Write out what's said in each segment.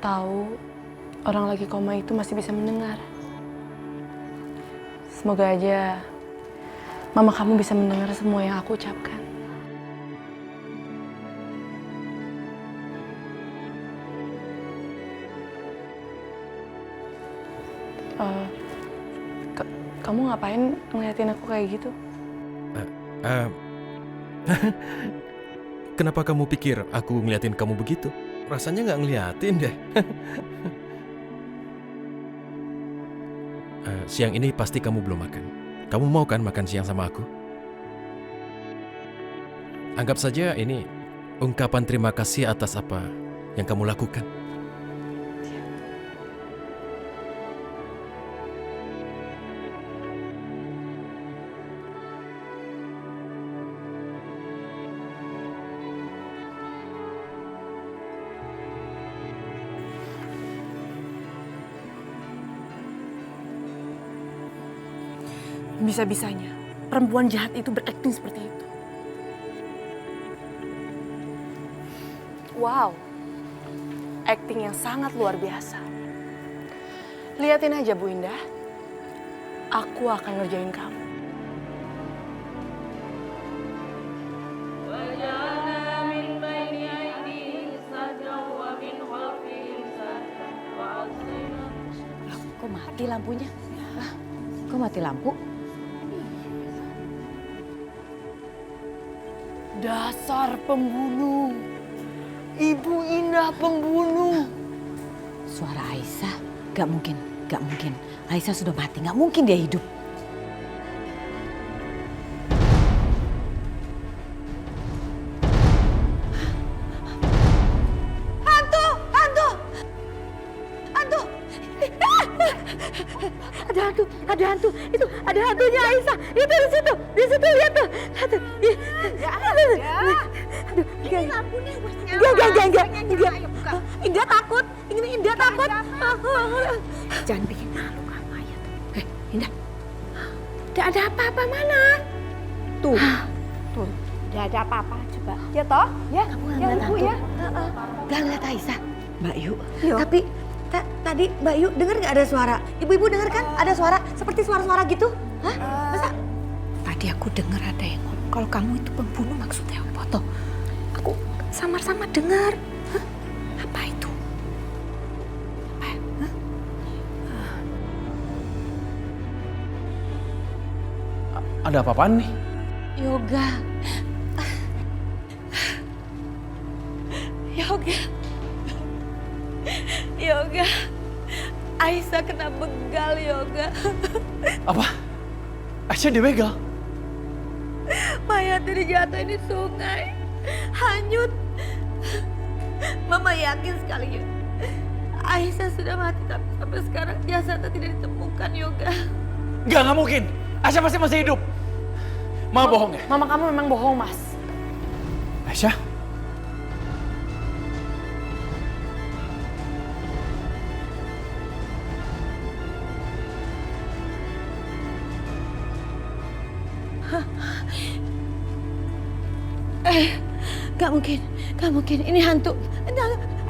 tahu orang lagi koma itu masih bisa mendengar. Semoga aja mama kamu bisa mendengar semua yang aku ucapkan. Kamu ngapain ngeliatin aku kayak gitu? Kenapa kamu pikir aku ngeliatin kamu begitu? Rasanya nggak ngeliatin deh. Siang ini pasti kamu belum makan. Kamu mau kan makan siang sama aku? Anggap saja ini ungkapan terima kasih atas apa yang kamu lakukan. Bisa-bisanya perempuan jahat itu berakting seperti itu. Wow, akting yang sangat luar biasa. Liatin aja Bu Indah, aku akan ngerjain kamu. Loh, kok mati lampunya? Kok mati lampu? Dasar pembunuh, Ibu Indah pembunuh. Suara Aisyah? Gak mungkin, gak mungkin. Aisyah sudah mati, gak mungkin dia hidup. Hantu, hantu, hantu. Ada hantu. Itu ada hantunya Aisyah. Itu di situ lihat tuh. Aduh, ini lampunya wes nyala. enggak. Indah takut. Ini Indah takut. Jangan bikin malu kamu ya. Indah. Tidak ada apa-apa mana? Tuh. Tidak ada apa-apa coba. Ya toh? Ya. Kamu Ya ngeliat Ibu hantu? ya. Gak ngeliat Aisyah. Mbak Yu. Yo. Tapi tadi Mbak Yu dengar nggak ada suara? Ibu-ibu dengar kan ada suara seperti suara-suara gitu? Hah? Masa? Tadi aku dengar ada yang ngomong kalau kamu itu pembunuh maksudnya apa toh? Aku samar-samar dengar. Hah? Apa itu? Apa ya? Hah? Ada apa-apaan nih? Yoga. Yoga. Aisyah kena begal, Yoga. Apa? Aisyah dibegal? Mayatnya dijatuhin di sungai. Hanyut. Mama yakin sekali, Aisyah sudah mati, tapi sampai sekarang jasadnya tidak ditemukan, Yoga. Nggak mungkin. Aisyah pasti masih hidup. Mama bohong ya? Mama kamu memang bohong, Mas. Aisyah? Gak mungkin. Ini hantu.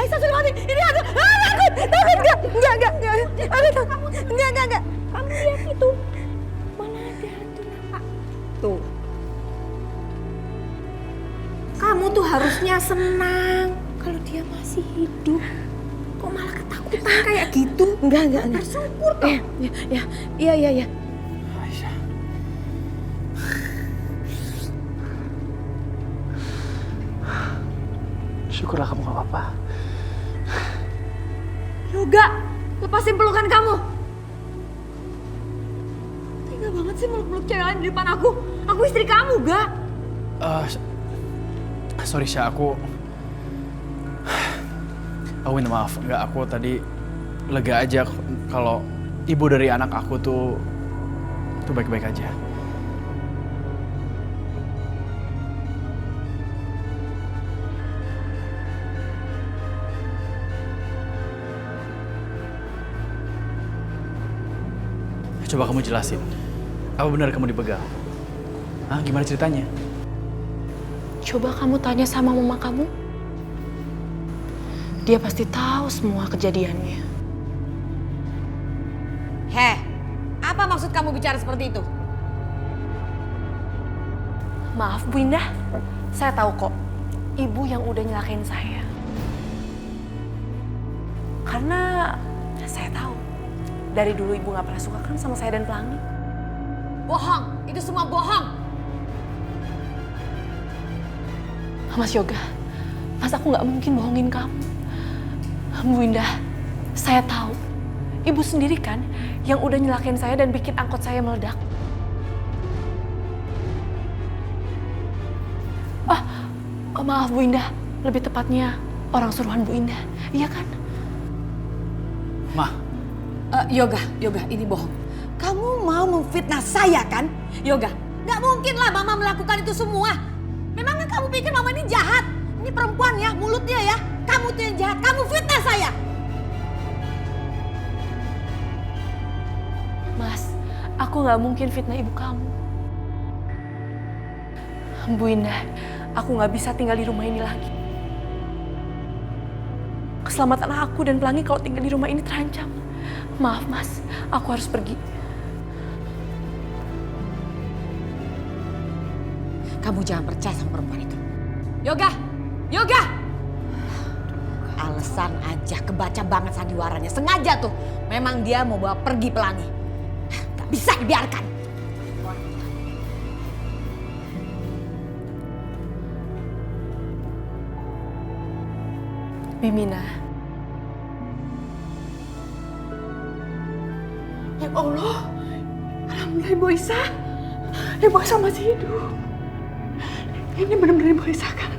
Aisyah sudah mati. Ini hantu. Takut. Enggak. Enggak. Kamu lihat itu. Mana ada hantu nampak? Tuh. Kamu tuh harusnya senang kalau dia masih hidup. Kok malah ketakutan kayak gitu? Enggak. Bersyukur toh. Iya. Aisyah. Syukurlah kamu gak apa-apa. Yoga, lepasin pelukan kamu. Tega banget sih meluk-meluk cewek lain di depan aku. Aku istri kamu, Ga. Sorry Syah, aku minta maaf. Enggak, aku tadi lega aja kalau ibu dari anak aku tuh baik-baik aja. Coba kamu jelasin, apa benar kamu dibegal? Hah, gimana ceritanya? Coba kamu tanya sama mama kamu. Dia pasti tahu semua kejadiannya. Heh, apa maksud kamu bicara seperti itu? Maaf Bu Indah, saya tahu kok ibu yang udah nyelakain saya. Karena saya tahu dari dulu ibu nggak pernah suka kan sama saya dan Pelangi. Bohong, itu semua bohong. Mas Yoga, Mas aku nggak mungkin bohongin kamu. Bu Indah, saya tahu ibu sendiri kan yang udah nyelakain saya dan bikin angkot saya meledak. Maaf Bu Indah, lebih tepatnya orang suruhan Bu Indah, iya kan? Ma, Yoga, ini bohong. Kamu mau memfitnah saya kan? Yoga, nggak mungkin lah Mama melakukan itu semua. Memangnya kamu pikir Mama ini jahat? Ini perempuan ya, mulutnya ya. Kamu tuh yang jahat, kamu fitnah saya. Mas, aku nggak mungkin fitnah ibu kamu. Bu Indah, aku nggak bisa tinggal di rumah ini lagi. Keselamatan aku dan Pelangi kalau tinggal di rumah ini terancam. Maaf Mas, aku harus pergi. Kamu jangan percaya sama perempuan itu. Yoga! Alasan aja, kebaca banget sandiwaranya. Sengaja tuh, memang dia mau bawa pergi Pelangi. Gak bisa dibiarkan. Bimina. Ya Allah, alhamdulillah Ibu Isa. Ibu Isa masih hidup. Ini benar-benar Ibu Isa kan?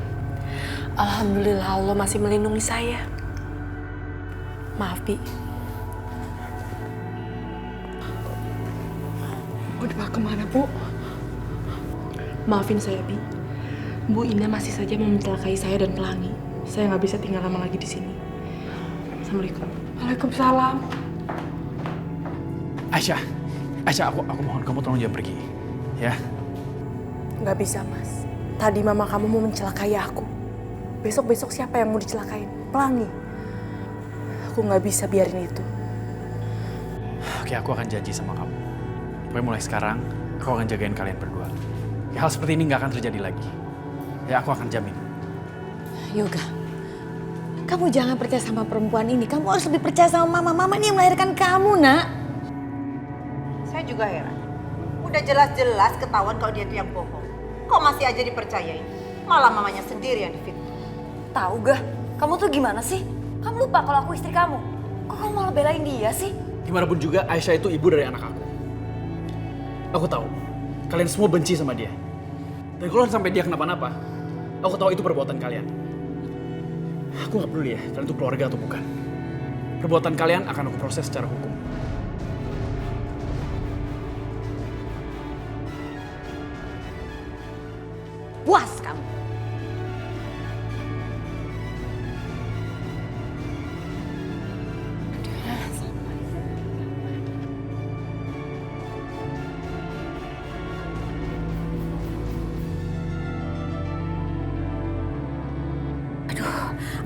Alhamdulillah Allah masih melindungi saya. Maaf Bi. Udah kemana Bu? Maafin saya Bi. Bu Ina masih saja mau mencelakai saya dan Pelangi. Saya nggak bisa tinggal lama lagi di sini. Assalamualaikum. Waalaikumsalam. Aisyah, aku mohon kamu tolong jangan pergi, ya. Nggak bisa Mas. Tadi mama kamu mau mencelakai aku. Besok siapa yang mau dicelakain? Pelangi. Aku nggak bisa biarin itu. Oke, aku akan janji sama kamu. Pokoknya mulai sekarang, aku akan jagain kalian berdua. Ya, hal seperti ini nggak akan terjadi lagi. Ya, aku akan jamin. Yoga, kamu jangan percaya sama perempuan ini. Kamu harus lebih percaya sama Mama. Mama ini yang melahirkan kamu, Nak. Saya juga heran. Udah jelas-jelas ketahuan kalau dia itu yang bohong. Kok masih aja dipercayain? Malah mamanya sendiri yang difitnah. Tahu gak? Kamu tuh gimana sih? Kamu lupa kalau aku istri kamu. Kok kamu malah belain dia sih? Gimana pun juga, Aisyah itu ibu dari anak aku. Aku tahu, kalian semua benci sama dia. Dan kalau sampai dia kenapa-napa, aku tahu itu perbuatan kalian. Aku gak peduli ya, kalian itu keluarga atau bukan. Perbuatan kalian akan aku proses secara hukum. Puas kamu.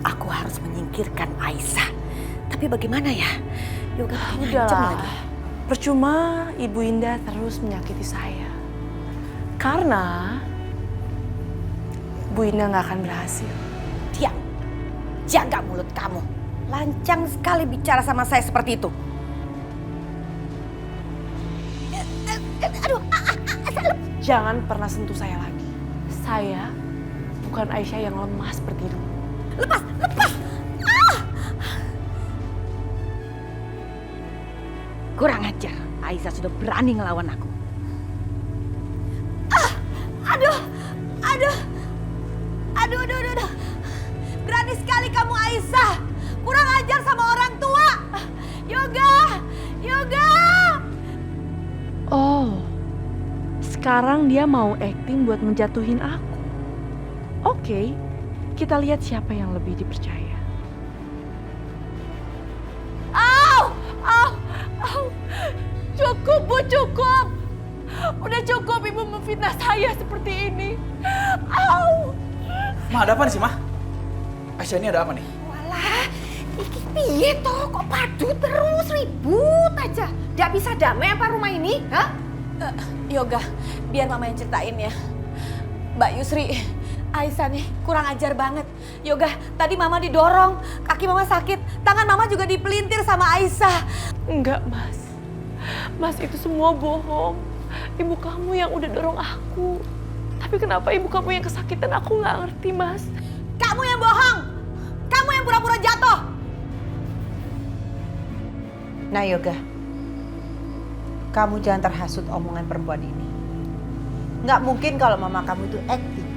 Aku harus menyingkirkan Aisyah. Tapi bagaimana ya? Yoga ngancem lagi. Udahlah. Percuma Ibu Indah terus menyakiti saya. Karena Bu Indah nggak akan berhasil. Diam. Jaga mulut kamu. Lancang sekali bicara sama saya seperti itu. Aduh, Jangan pernah sentuh saya lagi. Saya bukan Aisyah yang lemah seperti dulu. lepas. Kurang ajar. Aisyah sudah berani ngelawan aku. Aduh. Berani sekali kamu Aisyah. Kurang ajar sama orang tua. Yoga. Oh, sekarang dia mau acting buat menjatuhin aku. Oke, kita lihat siapa yang lebih dipercaya. Cukup Bu, cukup. Udah cukup Ibu memfitnah saya seperti ini. Ma, ada apa nih sih, Ma? Aisyah, ini ada apa nih? Walah, Iki piye toh? Kok padu terus ribut aja? Nggak bisa damai apa rumah ini? Hah? Yoga, biar mama yang ceritain ya. Mbak Yusri, Aisyah nih kurang ajar banget. Yoga, tadi mama didorong, kaki mama sakit, tangan mama juga dipelintir sama Aisyah. Enggak, Mas. Mas, itu semua bohong. Ibu kamu yang udah dorong aku. Tapi kenapa ibu kamu yang kesakitan? Aku nggak ngerti, Mas. Kamu yang bohong, kamu yang pura-pura jatuh. Nah Yoga, kamu jangan terhasut omongan perempuan ini. Nggak mungkin kalau mama kamu itu acting.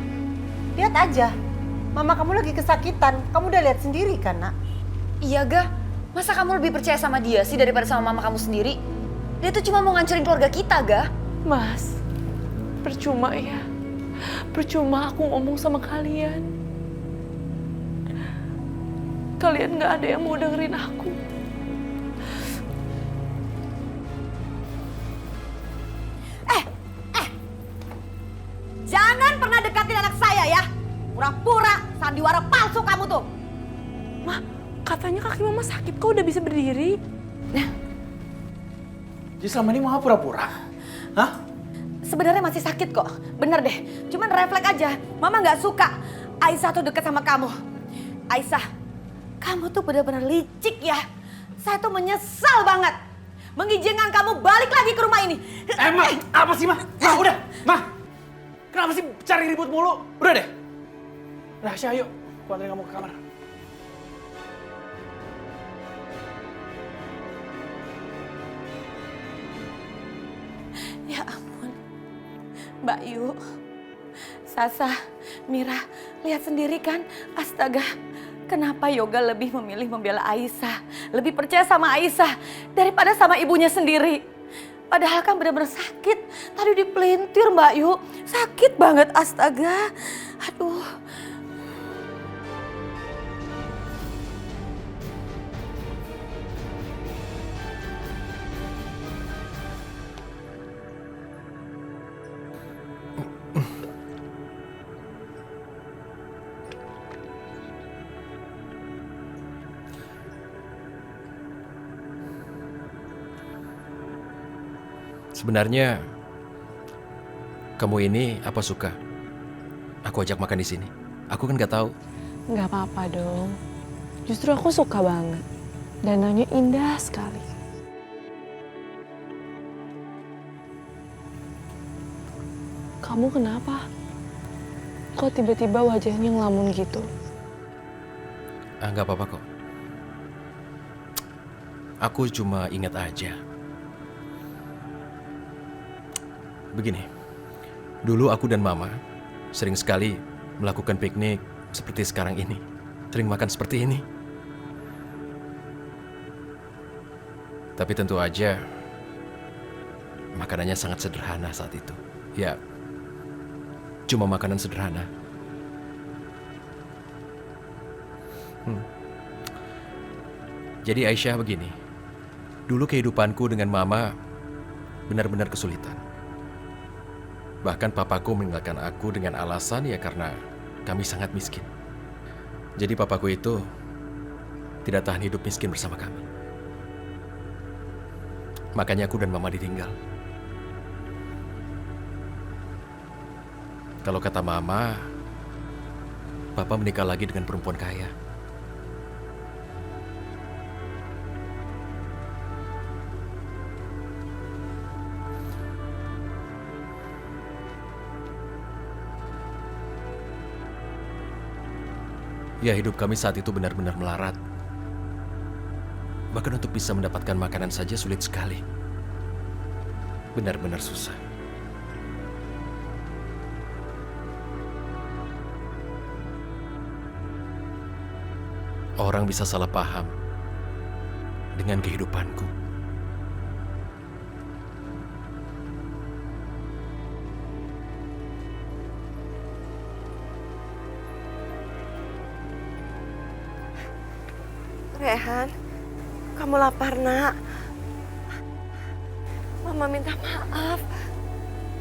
Lihat aja, mama kamu lagi kesakitan. Kamu udah lihat sendiri kan, Nak? Iya, Ga. Masa kamu lebih percaya sama dia sih daripada sama mama kamu sendiri? Dia tuh cuma mau ngancurin keluarga kita, Ga. Mas, percuma ya. Percuma aku ngomong sama kalian. Kalian nggak ada yang mau dengerin aku. Jangan pernah dekatin anak saya ya. Pura-pura sandiwara palsu kamu tuh. Ma, katanya kaki mama sakit kok udah bisa berdiri. Jadi selama ini mama pura-pura? Hah? Sebenarnya masih sakit kok. Bener deh. Cuman refleks aja. Mama nggak suka Aisyah tuh deket sama kamu. Aisyah, kamu tuh benar-benar licik ya. Saya tuh menyesal banget mengizinkan kamu balik lagi ke rumah ini. Ma, apa sih, Ma? Ma, udah, Ma. Kenapa sih cari ribut mulu? Udah deh. Rahasia, ayo. Aku anterin kamu ke kamar. Ya ampun. Mbak Yu, Sasa, Mira, lihat sendiri kan? Astaga, kenapa Yoga lebih memilih membela Aisyah? Lebih percaya sama Aisyah daripada sama ibunya sendiri. Padahal kan benar-benar sakit. Tadi dipelintir Mbak Yu. Sakit banget, astaga. Aduh. Sebenarnya kamu ini apa suka aku ajak makan di sini? Aku kan nggak tahu. Nggak apa-apa dong. Justru aku suka banget. Danaunya indah sekali. Kamu kenapa? Kok tiba-tiba wajahnya ngelamun gitu? Nggak apa-apa kok. Aku cuma ingat aja. Begini, dulu aku dan Mama sering sekali melakukan piknik seperti sekarang ini. Sering makan seperti ini. Tapi tentu aja makanannya sangat sederhana saat itu. Ya, cuma makanan sederhana. Jadi Aisyah begini, dulu kehidupanku dengan Mama benar-benar kesulitan. Bahkan papaku meninggalkan aku dengan alasan ya karena kami sangat miskin. Jadi papaku itu tidak tahan hidup miskin bersama kami. Makanya aku dan Mama ditinggal. Kalau kata Mama, Papa menikah lagi dengan perempuan kaya. Ya, hidup kami saat itu benar-benar melarat. Bahkan untuk bisa mendapatkan makanan saja sulit sekali. Benar-benar susah. Orang bisa salah paham dengan kehidupanku. Rehan, kamu lapar, Nak. Mama minta maaf.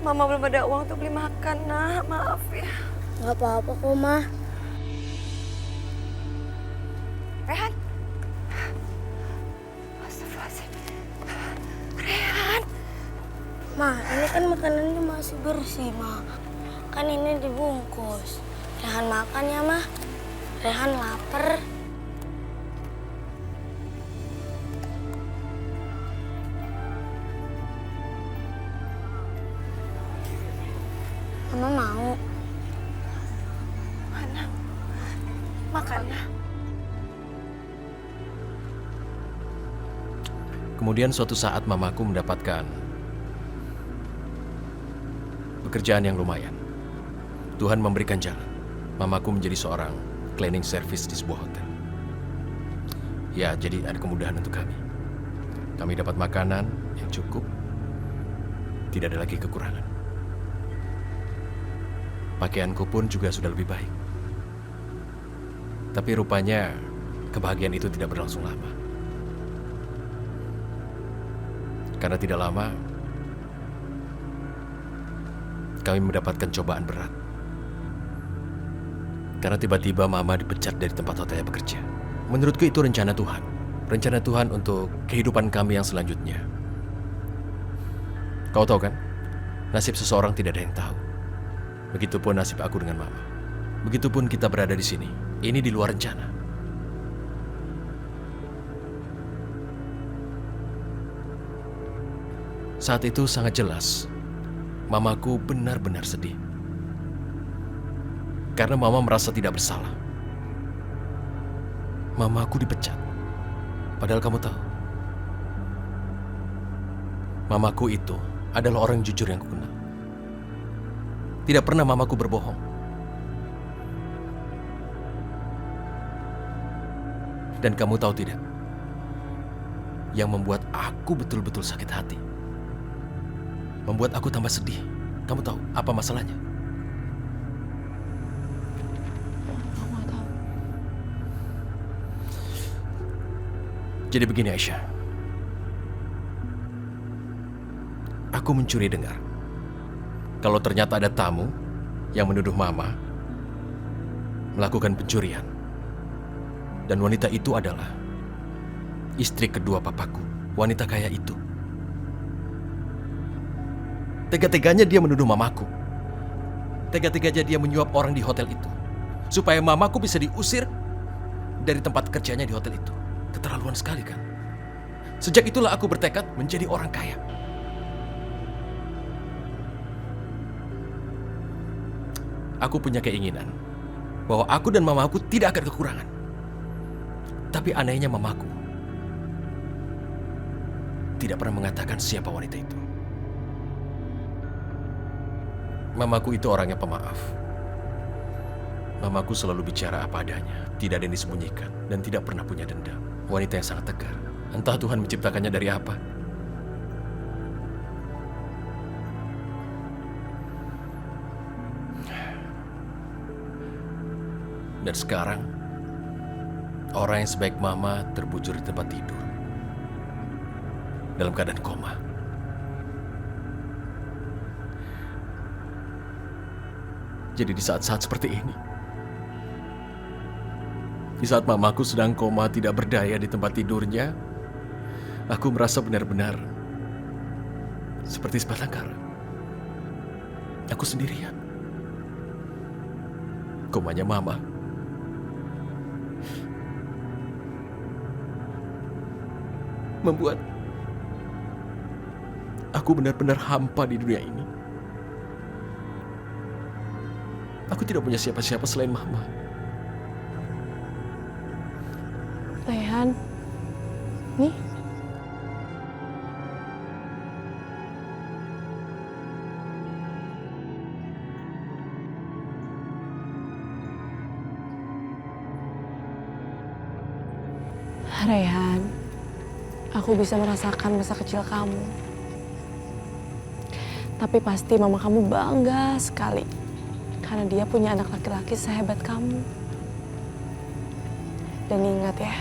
Mama belum ada uang untuk beli makan, Nak. Maaf ya. Gak apa-apa kok, Ma. Rehan, Ma, ini kan makanannya masih bersih, Ma. Kan ini dibungkus. Rehan makan ya, Ma. Rehan lapar. Mama mau. Mana? Makan. Kemudian suatu saat mamaku mendapatkan pekerjaan yang lumayan. Tuhan memberikan jalan. Mamaku menjadi seorang cleaning service di sebuah hotel. Ya, jadi ada kemudahan untuk kami. Kami dapat makanan yang cukup. Tidak ada lagi kekurangan. Pakaianku pun juga sudah lebih baik. Tapi rupanya kebahagiaan itu tidak berlangsung lama. Karena tidak lama, kami mendapatkan cobaan berat. Karena tiba-tiba Mama dipecat dari tempat hotelnya bekerja. Menurutku itu rencana Tuhan. Rencana Tuhan untuk kehidupan kami yang selanjutnya. Kau tahu kan, nasib seseorang tidak ada yang tahu. Begitupun nasib aku dengan Mama. Begitupun kita berada di sini. Ini di luar rencana. Saat itu sangat jelas, Mamaku benar-benar sedih. Karena Mama merasa tidak bersalah. Mamaku dipecat. Padahal kamu tahu, Mamaku itu adalah orang jujur yang kukenal. Tidak pernah Mamaku berbohong. Dan kamu tahu tidak, yang membuat aku betul-betul sakit hati, membuat aku tambah sedih. Kamu tahu apa masalahnya? Mama tahu. Jadi begini Aisyah. Aku mencuri dengar kalau ternyata ada tamu yang menuduh Mama melakukan pencurian. Dan wanita itu adalah istri kedua papaku, wanita kaya itu. Tega-teganya dia menuduh Mamaku. Tega-teganya dia menyuap orang di hotel itu. Supaya Mamaku bisa diusir dari tempat kerjanya di hotel itu. Keterlaluan sekali kan? Sejak itulah aku bertekad menjadi orang kaya. Aku punya keinginan bahwa aku dan Mamaku tidak akan kekurangan. Tapi anehnya Mamaku tidak pernah mengatakan siapa wanita itu. Mamaku itu orangnya pemaaf. Mamaku selalu bicara apa adanya, tidak ada yang disembunyikan, dan tidak pernah punya dendam. Wanita yang sangat tegar. Entah Tuhan menciptakannya dari apa. Dan sekarang, orang yang sebaik Mama terbujur di tempat tidur. Dalam keadaan koma. Jadi di saat-saat seperti ini, di saat Mamaku sedang koma tidak berdaya di tempat tidurnya, aku merasa benar-benar seperti sebatang kara. Aku sendirian. Komanya Mama membuat aku benar-benar hampa di dunia ini. Aku tidak punya siapa-siapa selain Mama. Rehan, nih. Rehan, aku bisa merasakan masa kecil kamu. Tapi pasti mama kamu bangga sekali karena dia punya anak laki-laki sehebat kamu. Dan ingat ya,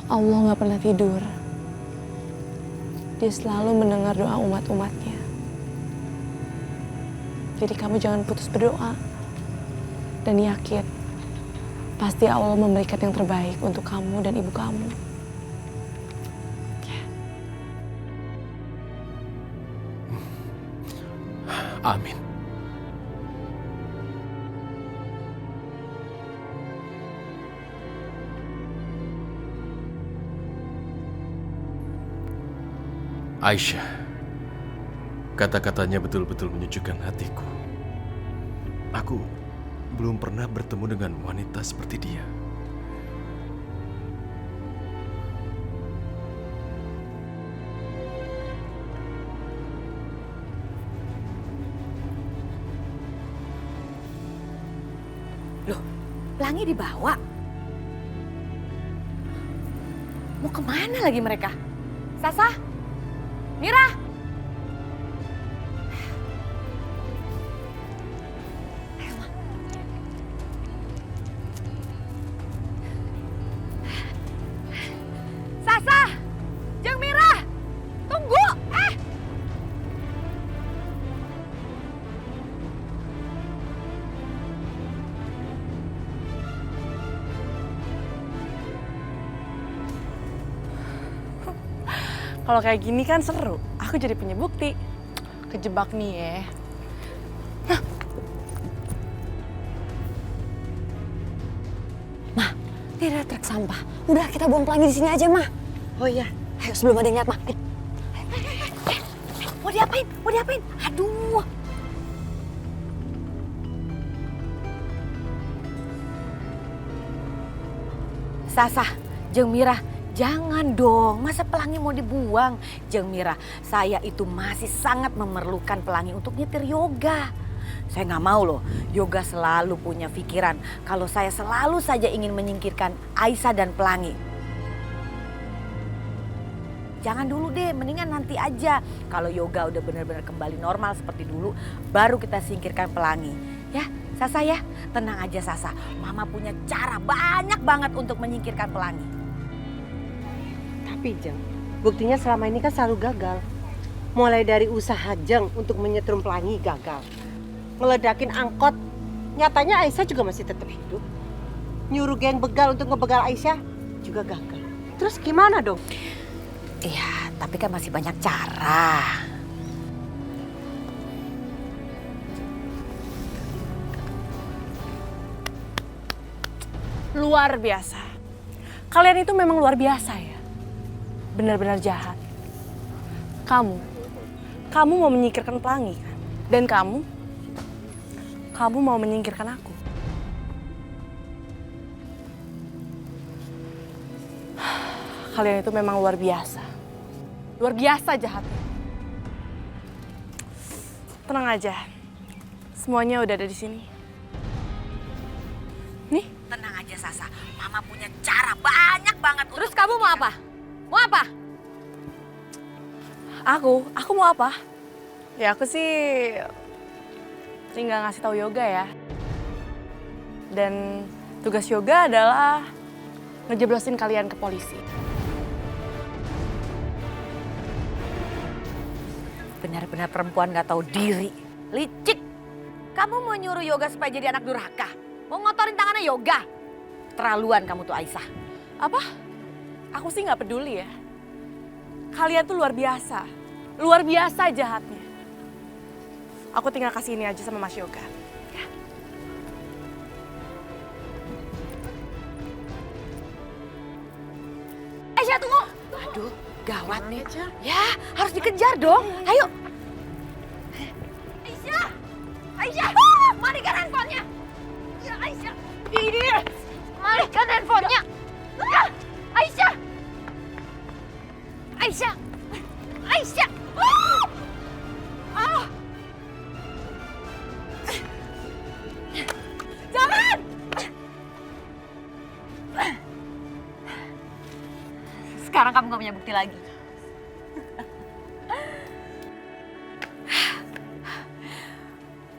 Allah gak pernah tidur. Dia selalu mendengar doa umat-umatnya. Jadi kamu jangan putus berdoa. Dan yakin, pasti Allah memberikan yang terbaik untuk kamu dan ibu kamu. Amin. Aisyah, kata-katanya betul-betul menyejukkan hatiku. Aku belum pernah bertemu dengan wanita seperti dia. Loh, Pelangi dibawa? Mau kemana lagi mereka? Sasa? Mira? Ayo, Ma. Sasa! Jeung Mira! Tunggu! Kalau kayak gini kan seru. Aku jadi punya bukti. Kejebak nih ya. Ma, ini ada truk sampah. Udah kita buang Pelangi di sini aja, Ma. Oh iya, Ayo sebelum ada yang lihat, Ma. Mau diapain? Mau diapain? Aduh. Sasa, jeung Mira, jangan dong. Masa Pelangi mau dibuang? Jeung Mira, saya itu masih sangat memerlukan Pelangi untuk nyetir yoga. Saya nggak mau loh, yoga selalu punya pikiran kalau saya selalu saja ingin menyingkirkan Aisyah dan Pelangi. Jangan dulu deh, mendingan nanti aja. Kalau yoga udah benar-benar kembali normal seperti dulu, baru kita singkirkan Pelangi. Ya, Sasa ya, tenang aja Sasa. Mama punya cara banyak banget untuk menyingkirkan Pelangi. tapi Jeng, buktinya selama ini kan selalu gagal. Mulai dari usaha Jeng untuk menyetrum Pelangi gagal. Ngeledakin angkot, nyatanya Aisyah juga masih tetap hidup. Nyuruh geng begal untuk ngebegal Aisyah juga gagal. Terus gimana dong? Iya, tapi kan masih banyak cara. Luar biasa. Kalian itu memang luar biasa ya. Benar-benar jahat. Kamu mau menyingkirkan Pelangi kan? Dan kamu mau menyingkirkan aku. Kalian itu memang luar biasa. Luar biasa jahatnya. Tenang aja. Semuanya udah ada di sini. Nih. Tenang aja Sasa, Mama punya cara banyak banget. Terus kamu mau apa? Mau apa? Aku mau apa? Ya aku sih tinggal ngasih tahu yoga ya. Dan tugas yoga adalah ngejeblosin kalian ke polisi. Benar-benar perempuan gak tahu diri. Licik. Kamu mau nyuruh yoga supaya jadi anak durhaka? Mau ngotorin tangannya yoga? Terlaluan kamu tuh Aisyah. Apa? Aku sih nggak peduli ya. Kalian tuh luar biasa. Luar biasa jahatnya. Aku tinggal kasih ini aja sama Mas Yoga. Ya. Aisyah tunggu. Aduh, gawat nih. Ya, harus dikejar dong. Ayo. Aisyah. Aisyah, marikan handphonenya. Ya Aisyah. Ini. Marikan handphonenya. Aisyah. Aisyah. Aisyah. Jangan. Sekarang kamu gak punya bukti lagi.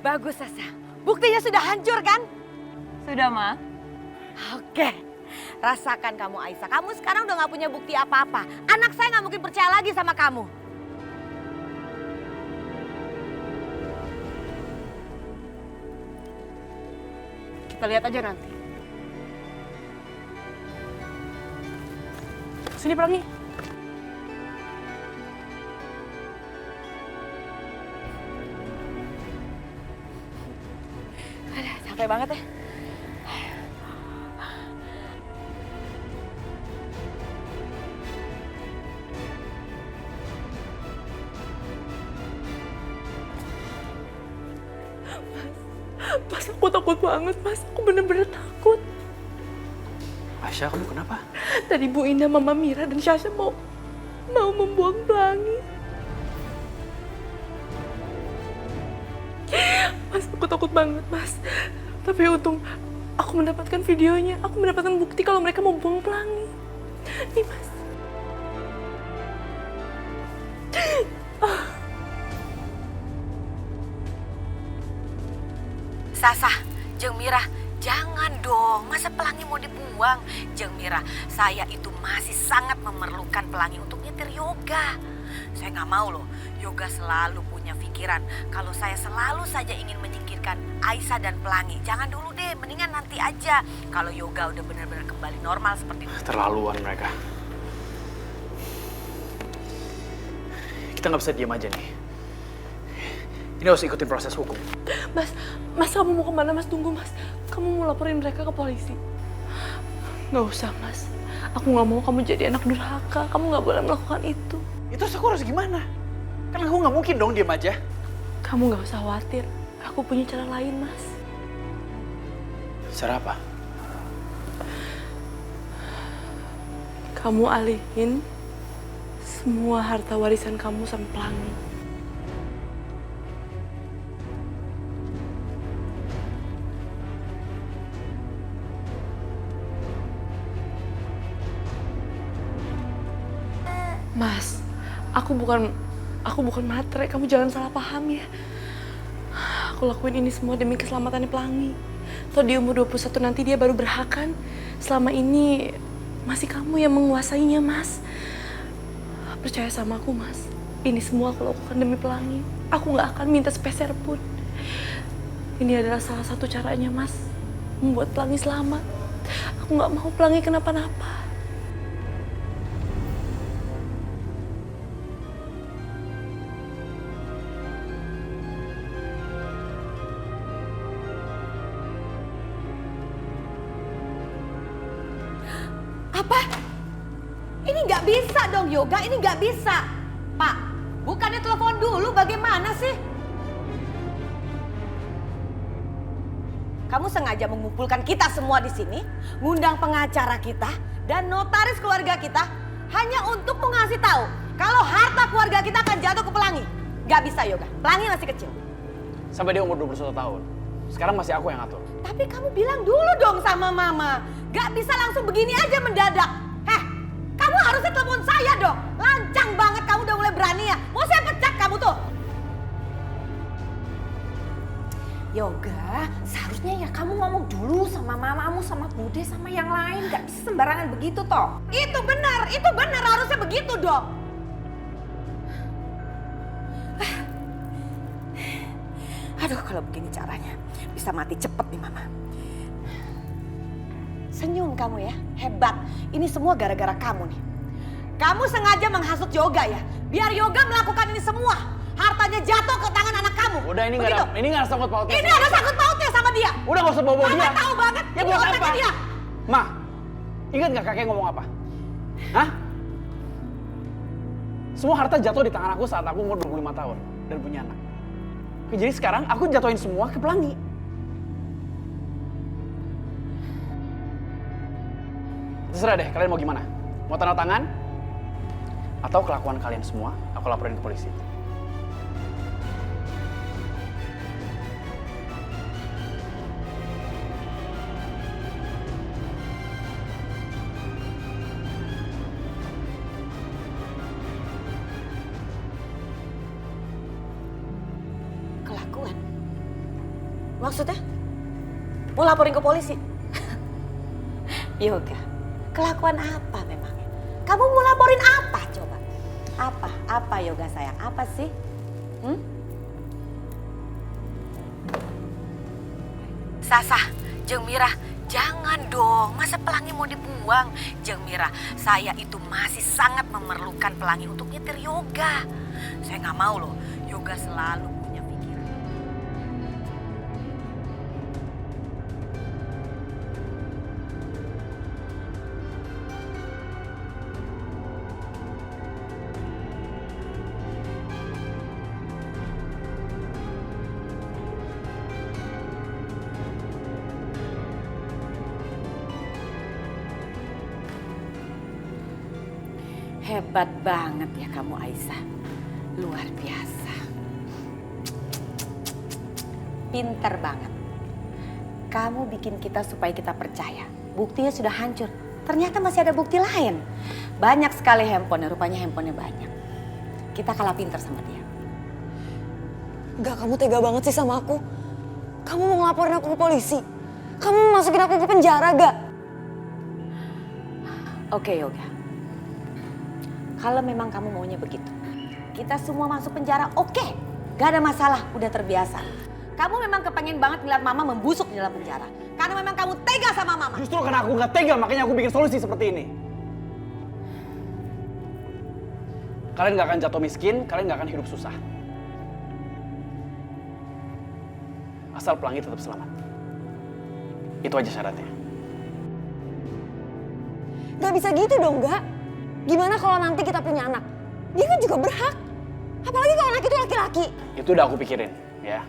Bagus, Sasa. Buktinya sudah hancur kan? Sudah, Ma. Oke. Rasakan kamu, Aisyah. Kamu sekarang udah gak punya bukti apa-apa. Anak saya gak mungkin percaya lagi sama kamu. Kita lihat aja nanti. Sini Pelangi. banget ya. Mas, aku takut banget, Mas. Aku bener-bener takut. Aisyah, kamu kenapa? Tadi Bu Indah, Mama Mira, dan Syasha mau membuang Pelangi. Mas, aku takut banget, Mas. Tapi untung aku mendapatkan videonya. Aku mendapatkan bukti kalau mereka mau buang Pelangi. Nih, Mas. Sasa, Jeng Mira, jangan dong. Masa Pelangi mau dibuang? Jeng Mira, saya itu masih sangat memerlukan Pelangi untuk nyetir Yoga. Saya nggak mau loh, Yoga selalu punya pikiran kalau saya selalu saja ingin menyingkirkan Aisyah dan Pelangi. Jangan dulu deh, mendingan nanti aja. Kalau Yoga udah benar-benar kembali normal seperti itu. Terlaluan mereka. Kita nggak bisa diam aja nih. Ini harus ikutin proses hukum. Mas, kamu mau kemana, Mas? Tunggu, Mas. Kamu mau laporin mereka ke polisi. Nggak usah, Mas. Aku nggak mau kamu jadi anak durhaka. Kamu nggak boleh melakukan itu. Itu aku harus gimana? Kan aku nggak mungkin dong diam aja. Kamu nggak usah khawatir. Aku punya cara lain, Mas. Cara apa? Kamu alihin semua harta warisan kamu sama Pelangi. Mas, aku bukan matre, kamu jangan salah paham ya. Aku lakuin ini semua demi keselamatannya Pelangi. Toh di umur 21 nanti dia baru berhak kan. Selama ini masih kamu yang menguasainya, Mas. Percaya sama aku, Mas. Ini semua aku lakukan demi Pelangi. Aku nggak akan minta sepeser pun. Ini adalah salah satu caranya, Mas. Membuat Pelangi selamat. Aku nggak mau Pelangi kenapa-napa. Apa? Ini nggak bisa dong Yoga, ini nggak bisa. Pak, bukannya telepon dulu, bagaimana sih? Kamu sengaja mengumpulkan kita semua di sini, ngundang pengacara kita dan notaris keluarga kita hanya untuk mengasih tahu kalau harta keluarga kita akan jatuh ke Pelangi. Nggak bisa Yoga, Pelangi masih kecil. Sampai dia umur 21 tahun. Sekarang masih aku yang ngatur. Tapi kamu bilang dulu dong sama Mama. Gak bisa langsung begini aja mendadak. Kamu harusnya telepon saya dong. Lancang banget kamu udah mulai berani ya. Mau saya pecat kamu tuh. Yoga, seharusnya ya kamu ngomong dulu sama mamamu, sama Bude, sama yang lain. Gak bisa sembarangan begitu toh. Itu benar harusnya begitu dong. Aduh, kalau begini caranya bisa mati cepet nih Mama. Senyum kamu ya, hebat. Ini semua gara-gara kamu nih. Kamu sengaja menghasut Yoga ya, biar Yoga melakukan ini semua. Hartanya jatuh ke tangan anak kamu. Udah, ini nggak ada sangkut pautnya. Ini ada sangkut pautnya sama dia. Udah nggak usah bawa dia. Mama tahu banget. Ya ini buat otaknya apa? dia. Ma, ingat nggak kakek ngomong apa? Hah? Semua harta jatuh di tangan aku saat aku umur 25 tahun dan punya anak. Oke, jadi sekarang aku jatuhin semua ke Pelangi. Terserah deh, kalian mau gimana? Mau tanda tangan? Atau kelakuan kalian semua, aku laporin ke polisi. Kelakuan? Maksudnya? Mau laporin ke polisi? Yoga, kelakuan apa memangnya? Kamu mau laporin apa coba? Apa Yoga sayang? Apa sih? Sasa, Jeng Mira, jangan dong. Masa Pelangi mau dibuang? Jeng Mira, saya itu masih sangat memerlukan Pelangi untuk nyetir Yoga. Saya nggak mau loh, Yoga selalu punya pikiran. Hebat banget ya kamu Aisyah. Luar biasa. Pinter banget. Kamu bikin kita supaya kita percaya. Buktinya sudah hancur. Ternyata masih ada bukti lain. Banyak sekali handphone, rupanya handphonenya banyak. Kita kalah pinter sama dia. Gak, kamu tega banget sih sama aku. Kamu mau ngelaporin aku ke polisi. Kamu mau masukin aku ke penjara, gak? Oke Yoga. Kalau memang kamu maunya begitu. Kita semua masuk penjara, oke. Gak ada masalah, udah terbiasa. Kamu memang kepengen banget ngeliat mama membusuk di dalam penjara. Karena memang kamu tega sama mama. Justru karena aku nggak tega, makanya aku bikin solusi seperti ini. Kalian nggak akan jatuh miskin, kalian nggak akan hidup susah. Asal Pelangi tetap selamat. Itu aja syaratnya. Gak bisa gitu dong, gak? Gimana kalau nanti kita punya anak? Dia kan juga berhak. Apalagi kalau anak itu laki-laki. Itu udah aku pikirin, ya.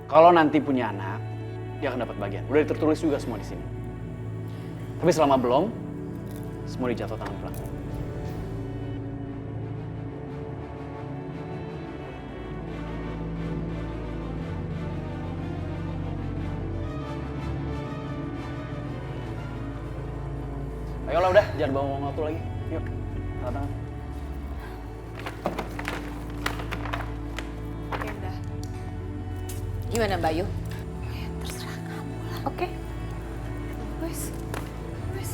Kalau nanti punya anak, dia akan dapat bagian. Udah tertulis juga semua di sini. Tapi selama belum, semua dijatuh tangan Pelangi. Ayolah udah, jangan bawa waktu lagi. Yuk, tanda tangan. Gimana Mbak Yu? Ya, terserah kamu lah. Oke. Wes. Wes.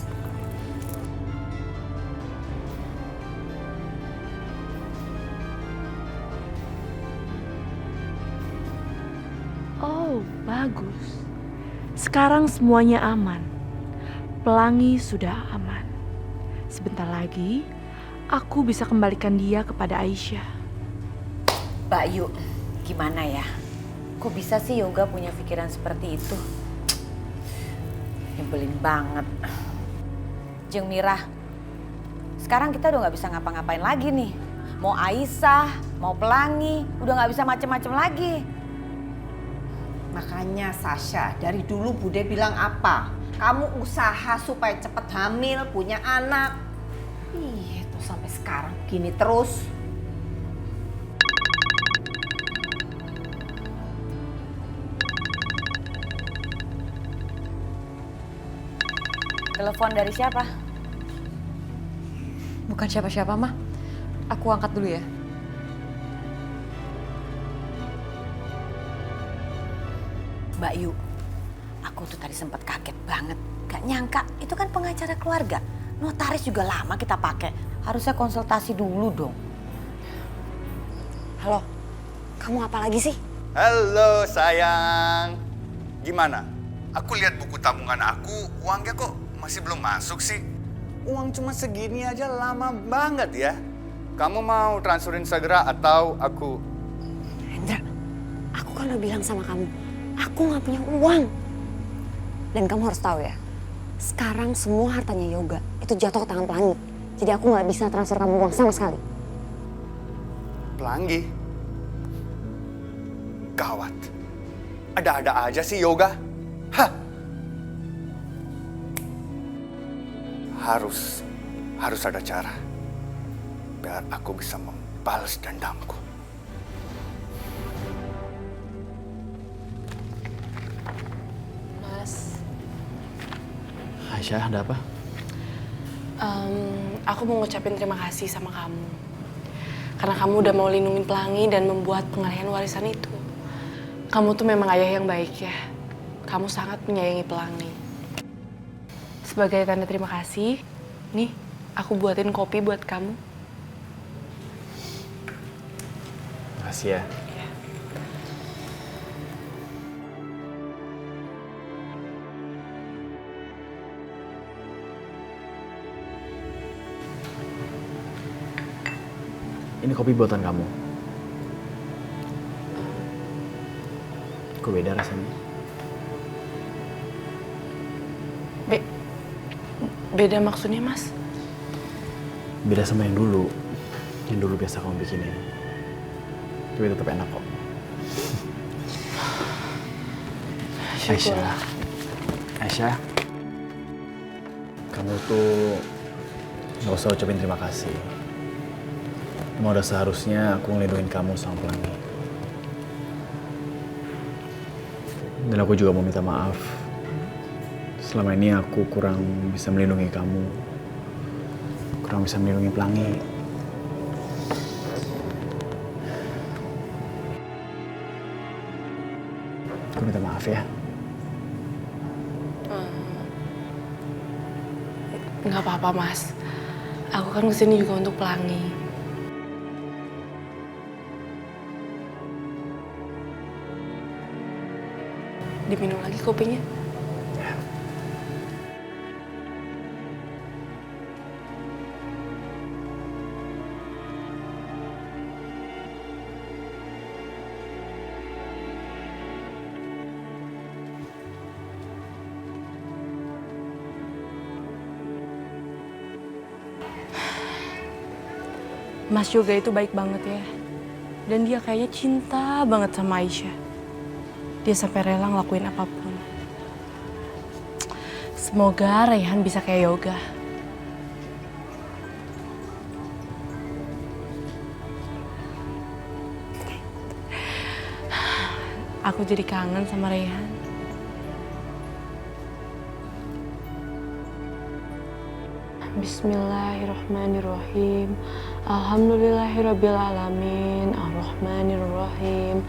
Oh, bagus. Sekarang semuanya aman. Pelangi sudah aman. Sebentar lagi, aku bisa kembalikan dia kepada Aisyah. Mbak Yu, gimana ya? Kok bisa sih Yoga punya pikiran seperti itu? Nyebelin banget. Jeng Mirah, sekarang kita udah gak bisa ngapa-ngapain lagi nih. Mau Aisyah, mau Pelangi, udah gak bisa macem-macem lagi. Makanya Sasha, dari dulu Bude bilang apa? Kamu usaha supaya cepet hamil, punya anak. Iya, tuh sampai sekarang gini terus. Telepon dari siapa? Bukan siapa-siapa, Mah. Aku angkat dulu ya. Mbak Yu, aku tuh tadi sempat kaget banget. Gak nyangka, itu kan pengacara keluarga. Notaris juga lama kita pakai. Harusnya konsultasi dulu dong. Halo, kamu apa lagi sih? Halo sayang, gimana? Aku lihat buku tabungan aku, uangnya kok masih belum masuk sih? Uang cuma segini aja lama banget ya. Kamu mau transferin segera atau aku? Hendra, aku kan udah bilang sama kamu, aku nggak punya uang. Dan kamu harus tahu ya, sekarang semua hartanya Yoga itu jatuh ke tangan Pelangi. Jadi aku nggak bisa transfer kamu uang sama sekali. Pelangi? Gawat. Ada-ada aja sih Yoga. Hah? Harus ada cara. Biar aku bisa membalas dendamku. Mas, Aisyah, ada apa? aku mau ngucapin terima kasih sama kamu. Karena kamu udah mau lindungin Pelangi dan membuat pengalihan warisan itu. Kamu tuh memang ayah yang baik ya. Kamu sangat menyayangi Pelangi. Sebagai tanda terima kasih, nih aku buatin kopi buat kamu. Makasih ya. Ini kopi buatan kamu. Kok beda rasanya? Beda maksudnya, Mas? Beda sama yang dulu. Yang dulu biasa kamu bikinin. Tapi tetap enak kok. Aisyah. Aisyah. Kamu tuh Gak usah ucapin terima kasih. Emang udah seharusnya aku ngelindungin kamu sama Pelangi. Dan aku juga mau minta maaf. Selama ini aku kurang bisa melindungi kamu. Kurang bisa melindungi Pelangi. Aku minta maaf ya. Nggak apa-apa, Mas. Aku kan kesini juga untuk Pelangi. Diminum lagi kopinya. Mas Yoga itu baik banget ya. Dan dia kayaknya cinta banget sama Aisyah. Dia sampai rela ngelakuin apapun. Semoga Raihan bisa kayak Yoga. Aku jadi kangen sama Raihan. Bismillahirrahmanirrahim. Alhamdulillahirrabbilalamin. Ar-Rahmanirrahim.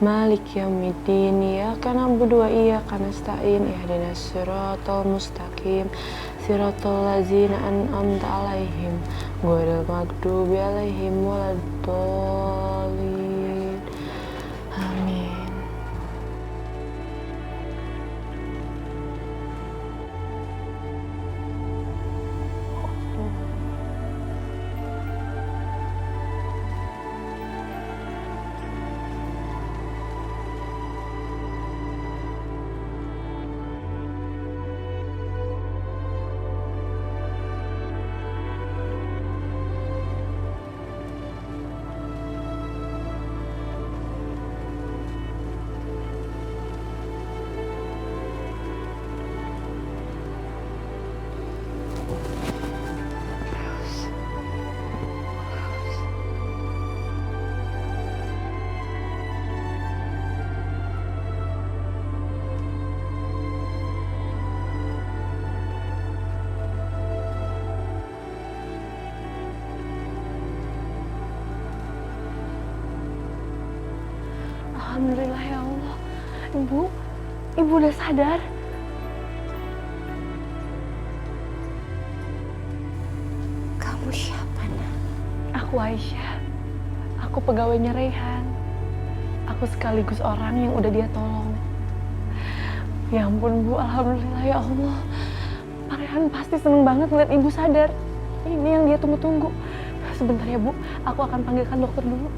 Malik yaumiddin. Iyyaka na'budu wa iyyaka nasta'in. Ihdinas siratal mustaqim. Siratal ladzina an'amta 'alaihim ghairil maghdubi 'alaihim waladdallin. Amin. Alhamdulillah ya Allah. Ibu udah sadar. Kamu siapa, Nak? Aku Aisyah. Aku pegawainya Raihan. Aku sekaligus orang yang udah dia tolong. Ya ampun Bu, alhamdulillah ya Allah. Pak Raihan pasti seneng banget ngeliat Ibu sadar. Ini yang dia tunggu-tunggu. Sebentar ya Bu, aku akan panggilkan dokter dulu.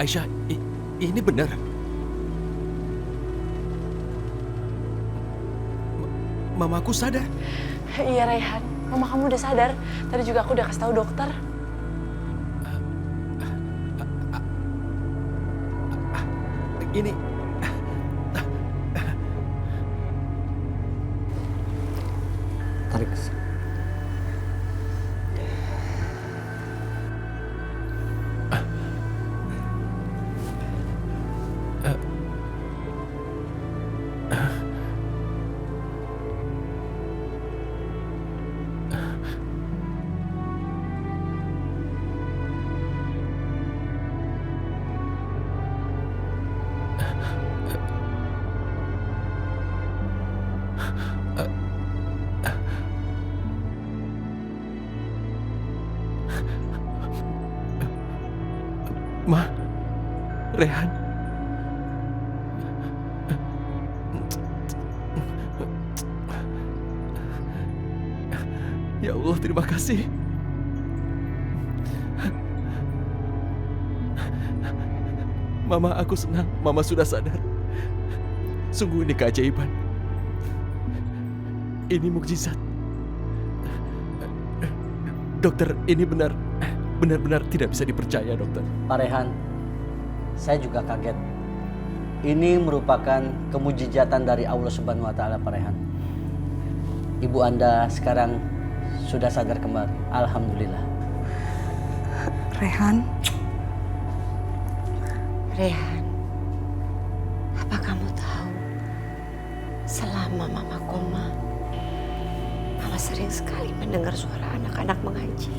Aisyah, ini benar. Mamaku sadar. Iya Raihan, mama kamu udah sadar. Tadi juga aku udah kasih tahu dokter. Ini Tarik. Ma, Raihan. Ya Allah, terima kasih. Mama, aku senang Mama sudah sadar. Sungguh ini keajaiban. Ini mukjizat. Dokter, ini benar-benar tidak bisa dipercaya, dokter. Pak Rehan, saya juga kaget. Ini merupakan kemujizatan dari Allah Subhanahu wa taala, Pak Rehan. Ibu Anda sekarang sudah sadar kembali. Alhamdulillah. Rehan, apa kamu tahu? Selama Mama koma, Mama sering sekali mendengar suara anak-anak mengaji.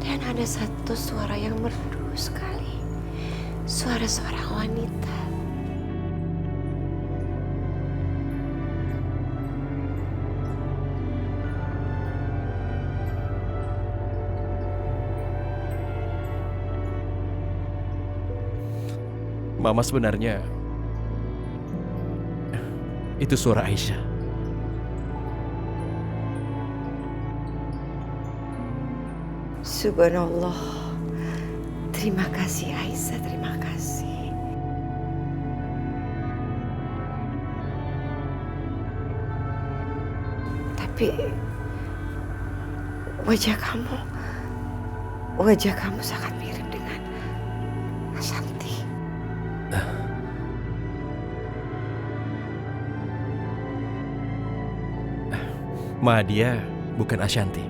Dan ada satu suara yang merdu sekali. Suara seorang wanita. Mama sebenarnya itu suara Aisyah. Subhanallah. Terima kasih Aisyah, terima kasih. Tapi wajah kamu sangat mirip dengan Ashanti. Ma, dia bukan Ashanti.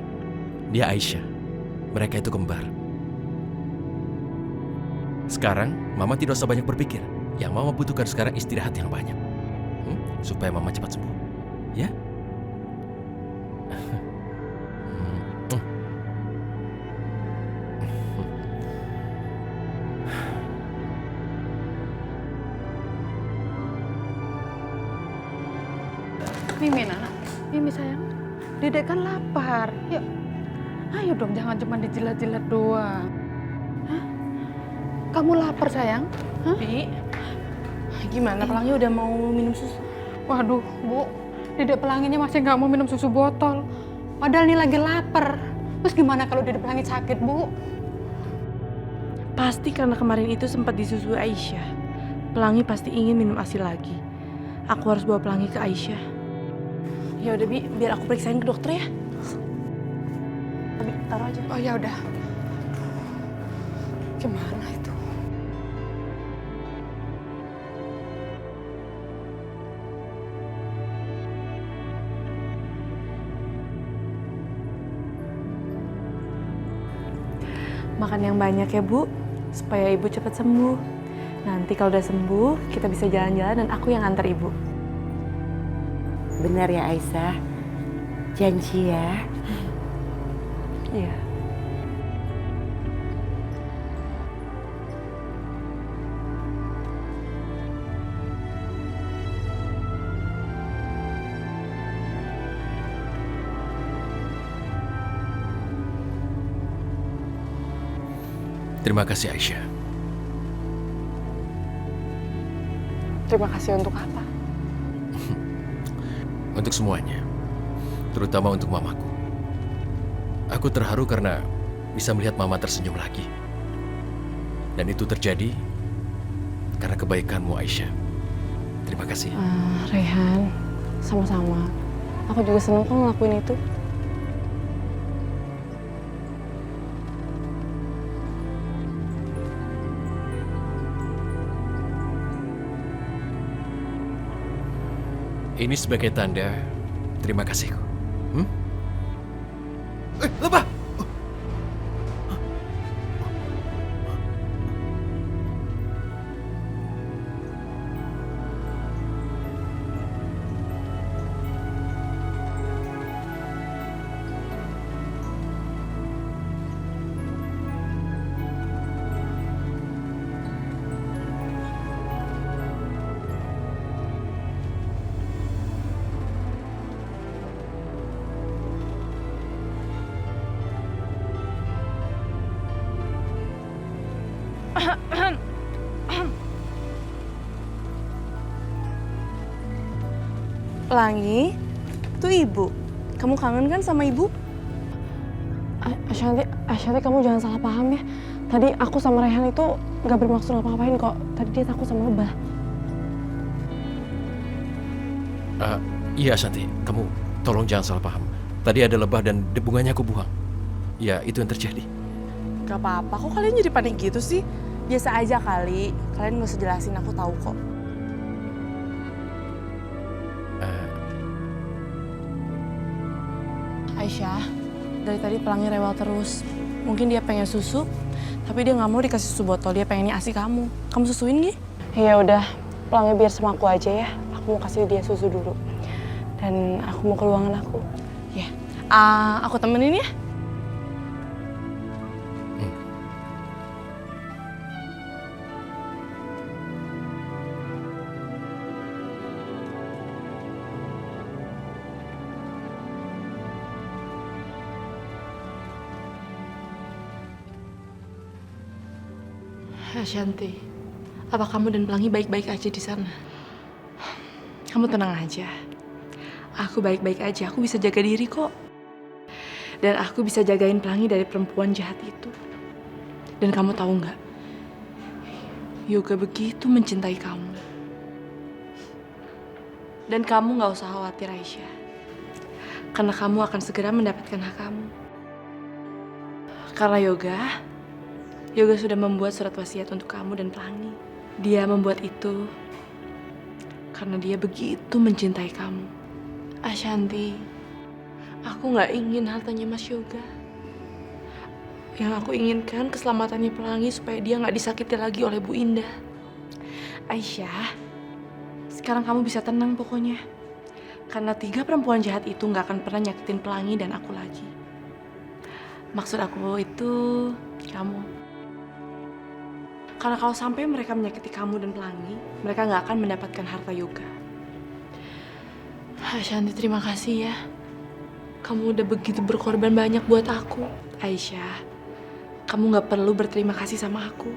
Dia Aisyah. Mereka itu kembar. Sekarang, Mama tidak usah banyak berpikir. Yang Mama butuhkan sekarang istirahat yang banyak. Supaya Mama cepat sembuh. Ya? Mimin anak, Mimi sayang, Dedek kan lapar. Yuk, ayo dong, jangan cuma dijilat-jilat doang. Hah? Kamu lapar sayang? Hah? Bi, gimana Pelangi udah mau minum susu? Waduh, Bu, Dedek Pelanginya masih nggak mau minum susu botol. Padahal ini lagi lapar. Terus gimana kalau Dedek Pelangi sakit, Bu? Pasti karena kemarin itu sempat disusui Aisyah. Pelangi pasti ingin minum ASI lagi. Aku harus bawa Pelangi ke Aisyah. Ya udah Bi, biar aku periksain ke dokter ya. Bi, taruh aja. Oh ya udah. Gimana itu? Makan yang banyak ya Bu, supaya Ibu cepat sembuh. Nanti kalau udah sembuh, kita bisa jalan-jalan dan aku yang antar Ibu. Benar ya Aisyah? Janji ya? Iya. Terima kasih Aisyah. Terima kasih untuk apa? Untuk semuanya. Terutama untuk mamaku. Aku terharu karena bisa melihat mama tersenyum lagi. Dan itu terjadi karena kebaikanmu Aisyah. Terima kasih. Rehan, sama-sama. Aku juga senang kamu ngelakuin itu. Ini sebagai tanda terima kasihku. Lebah! Pelangi, tuh Ibu. Kamu kangen kan sama Ibu? Ashanti, kamu jangan salah paham ya. Tadi aku sama Rehan itu nggak bermaksud ngapa-ngapain kok. Tadi dia takut sama lebah. Iya Shanti, kamu tolong jangan salah paham. Tadi ada lebah dan bunganya aku buang. Ya, itu yang terjadi. Gak apa-apa, kok kalian jadi panik gitu sih? Biasa aja kali, kalian gak usah jelasin, aku tahu kok. Aisyah, dari tadi Pelangi rewel terus. Mungkin dia pengen susu, tapi dia nggak mau dikasih susu botol, dia pengennya ASI kamu. Kamu susuin nih? Ya udah, Pelangi biar sama aku aja ya. Aku mau kasih dia susu dulu. Dan aku mau ke ruangan aku. Ya, aku temenin ya. Shanti, apa kamu dan Pelangi baik-baik aja di sana? Kamu tenang aja. Aku baik-baik aja, aku bisa jaga diri kok. Dan aku bisa jagain Pelangi dari perempuan jahat itu. Dan kamu tahu nggak? Yoga begitu mencintai kamu. Dan kamu nggak usah khawatir Aisyah. Karena kamu akan segera mendapatkan hak kamu. Karena Yoga sudah membuat surat wasiat untuk kamu dan Pelangi. Dia membuat itu karena dia begitu mencintai kamu. Shanti, aku nggak ingin hartanya Mas Yoga. Yang aku inginkan keselamatannya Pelangi supaya dia nggak disakiti lagi oleh Bu Indah. Aisyah, sekarang kamu bisa tenang pokoknya. Karena 3 perempuan jahat itu nggak akan pernah nyakitin Pelangi dan aku lagi. Maksud aku itu kamu. Karena kalau sampai mereka menyakiti kamu dan Pelangi, mereka nggak akan mendapatkan harta Yoga. Shanti, terima kasih ya. Kamu udah begitu berkorban banyak buat aku. Aisyah, kamu nggak perlu berterima kasih sama aku.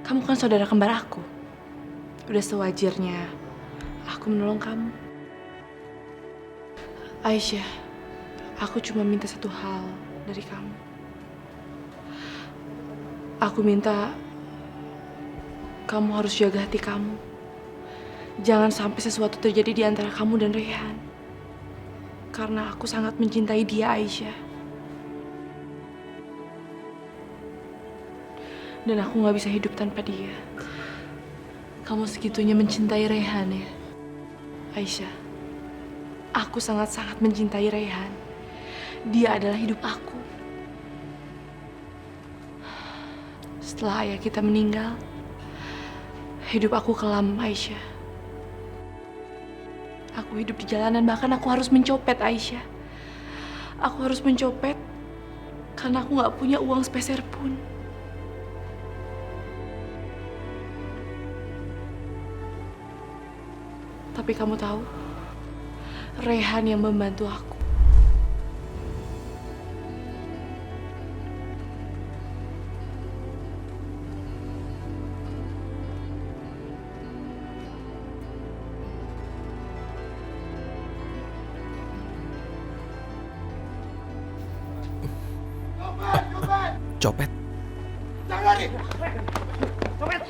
Kamu kan saudara kembar aku. Udah sewajarnya aku menolong kamu. Aisyah, aku cuma minta satu hal dari kamu. Aku minta kamu harus jaga hati kamu. Jangan sampai sesuatu terjadi di antara kamu dan Rehan. Karena aku sangat mencintai dia, Aisyah. Dan aku gak bisa hidup tanpa dia. Kamu segitunya mencintai Rehan ya, Aisyah. Aku sangat-sangat mencintai Rehan. Dia adalah hidup aku. Setelah ayah kita meninggal, hidup aku kelam, Aisyah. Aku hidup di jalanan, bahkan aku harus mencopet, Aisyah. Aku harus mencopet karena aku gak punya uang sepeser pun. Tapi kamu tahu, Rehan yang membantu aku. Copet? Jangan! Copet!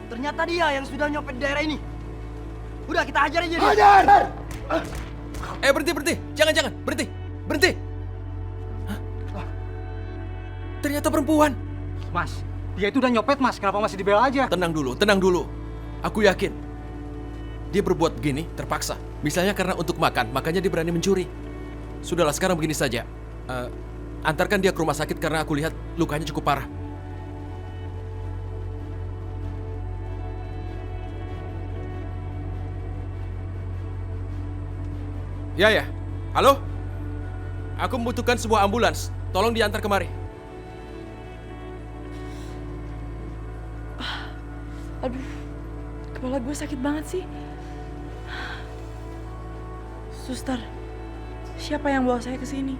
Ternyata dia yang sudah nyopet di daerah ini. Udah, kita hajar aja dia. Hajar! Berhenti! Jangan! Berhenti! Hah? Ternyata perempuan. Mas, dia itu udah nyopet, Mas. Kenapa masih dibela aja? Tenang dulu. Aku yakin dia berbuat begini terpaksa. Misalnya karena untuk makan, makanya dia berani mencuri. Sudahlah, sekarang begini saja. Antarkan dia ke rumah sakit karena aku lihat lukanya cukup parah. Ya. Halo? Aku membutuhkan sebuah ambulans. Tolong diantar kemari. Aduh, kepala gue sakit banget sih. Suster, siapa yang bawa saya ke sini?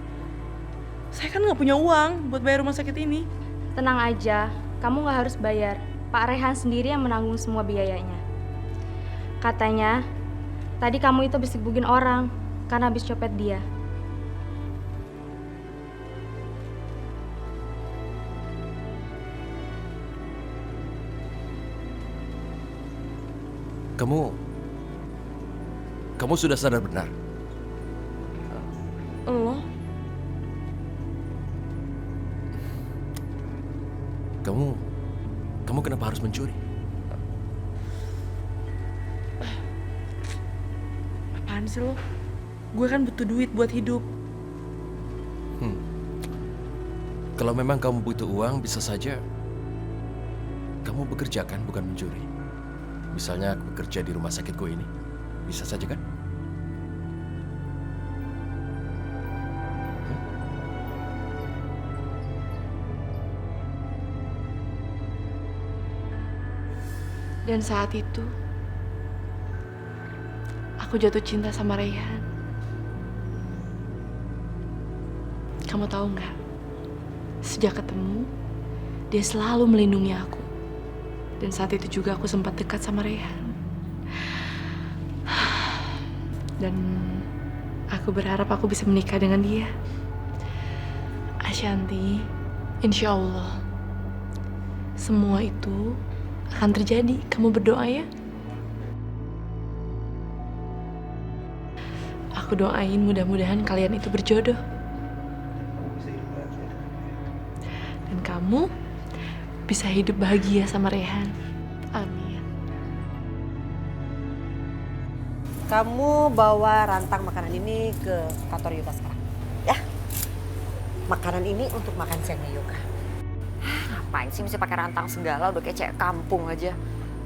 Saya kan nggak punya uang buat bayar rumah sakit ini. Tenang aja, kamu nggak harus bayar. Pak Rehan sendiri yang menanggung semua biayanya. Katanya, tadi kamu itu habis digebukin orang karena habis copet dia. Kamu sudah sadar benar? Lo? Kamu kenapa harus mencuri? Apaan sih lo? Gue kan butuh duit buat hidup. Kalau memang kamu butuh uang, bisa saja kamu bekerja kan, bukan mencuri. Misalnya bekerja di rumah sakitku ini. Bisa saja kan? Dan saat itu, aku jatuh cinta sama Rayhan. Kamu tahu nggak? Sejak ketemu, dia selalu melindungi aku. Dan saat itu juga aku sempat dekat sama Rayhan. Dan aku berharap aku bisa menikah dengan dia. Ashanti, insya Allah, semua itu akan terjadi. Kamu berdoa ya? Aku doain mudah-mudahan kalian itu berjodoh. Dan kamu bisa hidup bahagia sama Rayhan. Amin. Kamu bawa rantang makanan ini ke kantor Yoga sekarang. Ya. Makanan ini untuk makan siangnya Yoga. Ngapain sih mesti pakai rantang segala, udah kayak cewek kampung aja.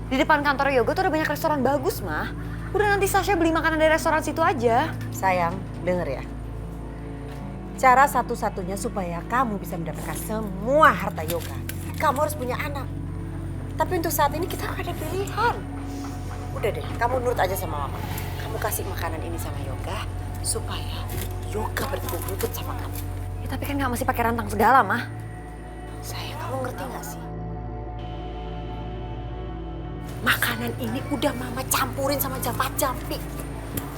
Di depan kantor Yoga tuh ada banyak restoran bagus, Mah. Udah nanti Sasha beli makanan dari restoran situ aja. Sayang, denger ya. Cara satu-satunya supaya kamu bisa mendapatkan semua harta Yoga, kamu harus punya anak. Tapi untuk saat ini kita gak ada pilihan. Udah deh, kamu nurut aja sama mama. Kamu kasih makanan ini sama Yoga supaya Yoga bertekuk lutut sama kamu. Ya tapi kan gak mesti pakai rantang segala, Mah. Sayang, kamu ngerti gak sih? Makanan ini udah mama campurin sama jampi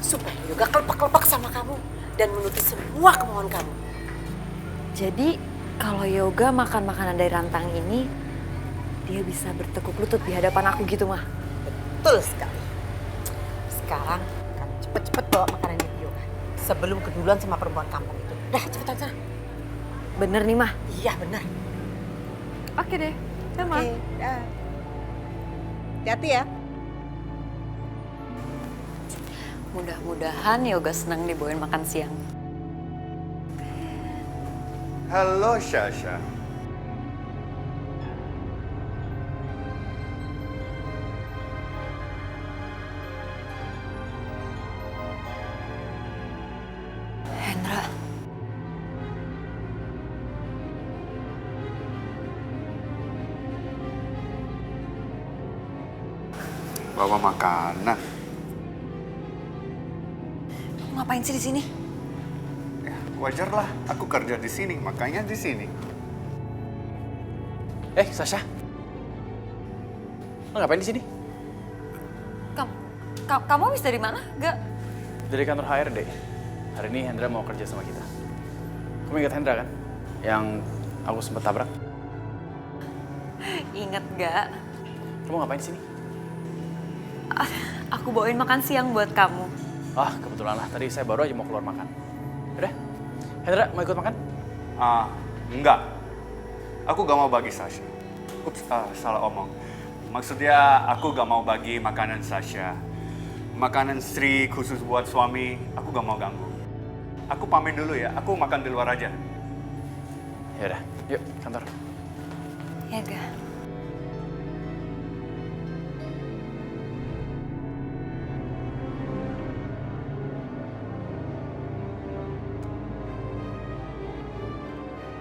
supaya Yoga kelepak-kelepak sama kamu dan menuruti semua kemauan kamu. Jadi kalau Yoga makan makanan dari rantang ini, dia bisa bertekuk lutut di hadapan aku gitu, Mah. Betul sekali. Sekarang kamu cepet-cepet bawa makanan ini ke Yoga sebelum keduluan sama perempuan kampung itu. Dah, cepetan sana. Bener nih, Mah? Iya, bener. Oke deh, sama. Oke, dah. Hati-hati ya. Mudah-mudahan Yoga senang dibawain makan siang. Halo, Sasha. Hendra. Bawa makanan. Ngapain sih di sini? Ya, wajar lah. Aku kerja di sini, makanya di sini. Sasha. Lo ngapain di sini? Kamu habis dari mana? Gak. Dari kantor HRD. Hari ini Hendra mau kerja sama kita. Kamu ingat Hendra kan? Yang aku sempat tabrak. Ingat gak? Kamu ngapain di sini? Aku bawain makan siang buat kamu. Kebetulan lah. Tadi saya baru aja mau keluar makan. Udah, Hendra mau ikut makan? Enggak. Aku gak mau bagi Sasha. Ups, salah omong. Maksudnya aku gak mau bagi makanan Sasha. Makanan Sri khusus buat suami, aku gak mau ganggu. Aku pamit dulu ya, aku makan di luar aja. Ya udah, yuk kantor. Ya gak?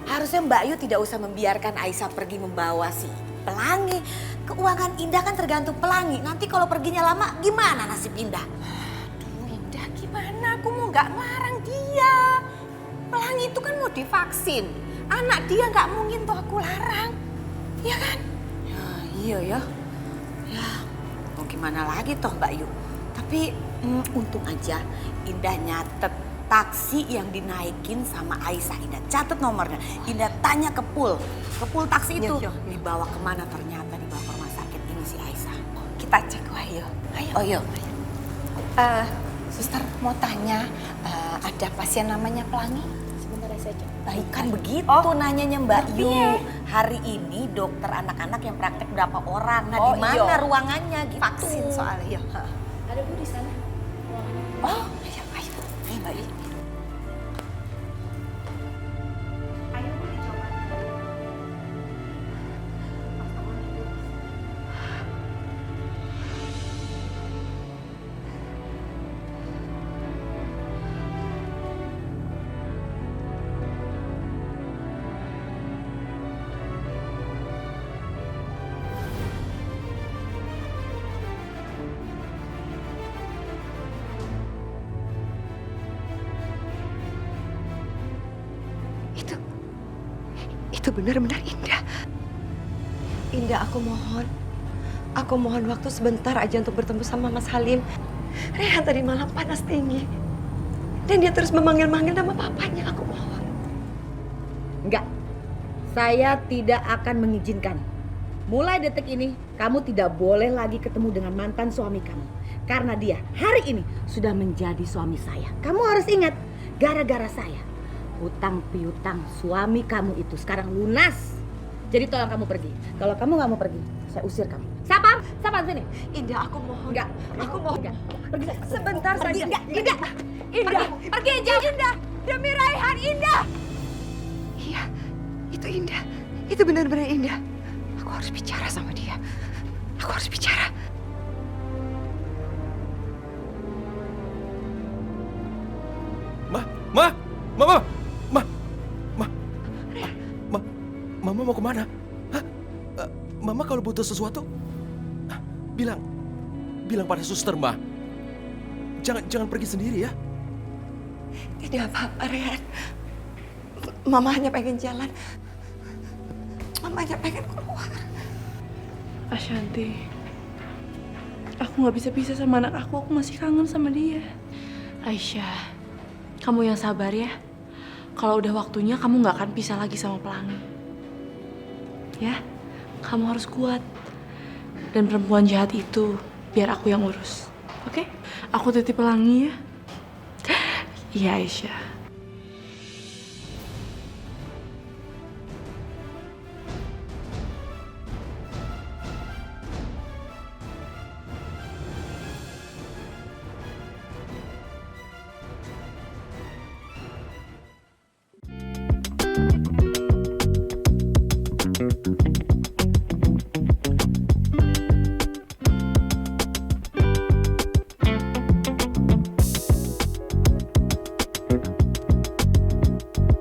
Harusnya Mbak Yu tidak usah membiarkan Aisyah pergi membawa si Pelangi. Keuangan Indah kan tergantung Pelangi. Nanti kalau perginya lama gimana nasib Indah? Aduh Indah gimana? Aku mau nggak ngelarang dia. Pelangi itu kan mau divaksin. Anak dia nggak mungkin tuh aku larang. Iya kan? Ya, iya ya. Ya mau gimana lagi toh Mbak Yu. Tapi untung aja Indah nyatet taksi yang dinaikin sama Aisyah. Indah catat nomornya. Indah tanya ke pool taksi itu. Dibawa kemana, ternyata dibawa ke rumah sakit ini si Aisyah. Kita cek, ayo. Ayo. Oh, yuk. Suster mau tanya, ada pasien namanya Pelangi? Sebentar saja. Baik kan begitu nanyanya Mbak Yu. Hari ini dokter anak-anak yang praktek berapa orang? Nah, di mana ruangannya gitu? Vaksin soalnya. Ada Bu di sana. Oh, ayo, ayo. Ayo Mbak Yu. Ayo Bu dicoba. Itu benar-benar Indah. Indah, aku mohon waktu sebentar aja untuk bertemu sama Mas Halim. Rehan tadi malam panas tinggi. Dan dia terus memanggil-manggil nama papanya, aku mohon. Enggak, saya tidak akan mengizinkan. Mulai detik ini, kamu tidak boleh lagi ketemu dengan mantan suami kamu. Karena dia hari ini sudah menjadi suami saya. Kamu harus ingat, gara-gara saya, hutang piutang suami kamu itu sekarang lunas. Jadi tolong kamu pergi. Kalau kamu nggak mau pergi, saya usir kamu. Sapam, Sapam sini. Indah, aku mohon. Enggak, Aku mohon. enggak. Pergi. Sebentar Pergi, saja. Indah, Indah. Indah, Pergi jauh. Indah, demi Raihan, Indah. Iya, itu Indah. Itu benar-benar Indah. Aku harus bicara sama dia. Aku harus bicara. Mama mau kemana? Hah? Mama kalau butuh sesuatu, bilang pada suster, Ma. Jangan pergi sendiri ya. Tidak apa-apa, Rehan. Mama hanya pengen jalan. Mama hanya pengen keluar. Ashanti, aku nggak bisa pisah sama anak aku masih kangen sama dia. Aisyah, kamu yang sabar ya. Kalau udah waktunya kamu nggak akan pisah lagi sama Pelangi. Ya, kamu harus kuat. Dan perempuan jahat itu biar aku yang urus. Oke? Aku titip Pelangi ya. Iya Aisyah.